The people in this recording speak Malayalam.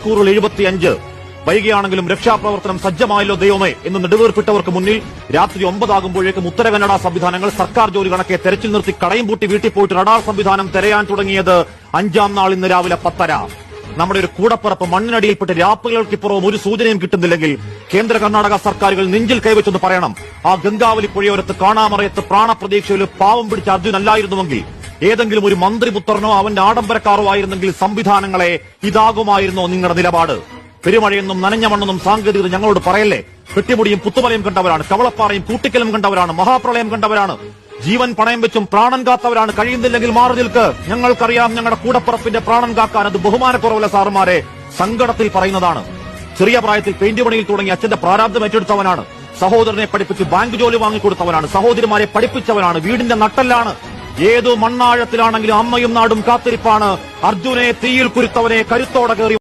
മണിക്കൂറുകൾ 75. വൈകിയാണെങ്കിലും രക്ഷാപ്രവർത്തനം സജ്ജമായല്ലോ ദൈവമേ എന്ന് നെടുവീർപ്പിട്ടവർക്ക് മുന്നിൽ രാത്രി 9 ആകുമ്പോഴേക്കും ഉത്തര കന്നഡ സംവിധാനങ്ങൾ സർക്കാർ ജോലി കണക്കെ തെരച്ചിൽ നിർത്തി കടയും പൂട്ടി വീട്ടിൽ പോയിട്ട് റഡാർ സംവിധാനം തെരയാൻ തുടങ്ങിയത് 5-ാം നാൾ ഇന്ന് രാവിലെ 10:30. നമ്മുടെ ഒരു കൂടപ്പിറപ്പ് മണ്ണിനടിയിൽപ്പെട്ട് രാപ്പകൽക്കിപ്പുറവും ഒരു സൂചനയും കിട്ടുന്നില്ലെങ്കിൽ കേന്ദ്ര കർണാടക സർക്കാരുകൾ നെഞ്ചിൽ കൈവച്ചെന്ന് പറയണം. ആ ഗംഗാവലി പുഴയോരത്ത് കാണാമറയത്ത് പ്രാണപ്രതീക്ഷയിൽ പാവം പിടിച്ച അർജുൻ അല്ലായിരുന്നുവെങ്കിൽ, ഏതെങ്കിലും ഒരു മന്ത്രിപുത്രനോ അവന്റെ ആഡംബരക്കാരോ ആയിരുന്നെങ്കിൽ സംവിധാനങ്ങളെ ഇതാകുമായിരുന്നോ നിങ്ങളുടെ നിലപാട്? പെരുമഴയെന്നും നനഞ്ഞ മണ്ണെന്നും സാങ്കേതികത ഞങ്ങളോട് പറയല്ലേ. പെട്ടിമുടിയും പുത്തുമലയും കണ്ടവരാണ്, കവളപ്പാറയും കൂട്ടിക്കലും കണ്ടവരാണ്, മഹാപ്രളയം കണ്ടവരാണ്, ജീവൻ പണയം വെച്ചും പ്രാണൻ കാത്തവരാണ്. കഴിയുന്നില്ലെങ്കിൽ മാറി നിൽക്ക്. ഞങ്ങൾക്കറിയാം ഞങ്ങളുടെ കൂടപ്പുറപ്പിന്റെ പ്രാണൻ കാക്കാൻ അത് ബഹുമാനക്കുറവല്ല സാറുമാരെ, സങ്കടത്തിൽ പറയുന്നതാണ്. ചെറിയ പ്രായത്തിൽ പെയിന്റ് പണിയിൽ തുടങ്ങി അച്ഛന്റെ പ്രാരാബ്ദം ഏറ്റെടുത്തവനാണ്. സഹോദരനെ പഠിപ്പിച്ച് ബാങ്ക് ജോലി വാങ്ങിക്കൊടുത്തവനാണ്. സഹോദരിമാരെ പഠിപ്പിച്ചവനാണ്. വീടിന്റെ നട്ടെല്ലാണ്. ഏതു മണ്ണാഴത്തിലാണെങ്കിലും അമ്മയും നാടും കാത്തിരിപ്പാണ്. അർജുനെ തീയിൽ കുരുത്തവനെ കരുത്തോടെ കയറി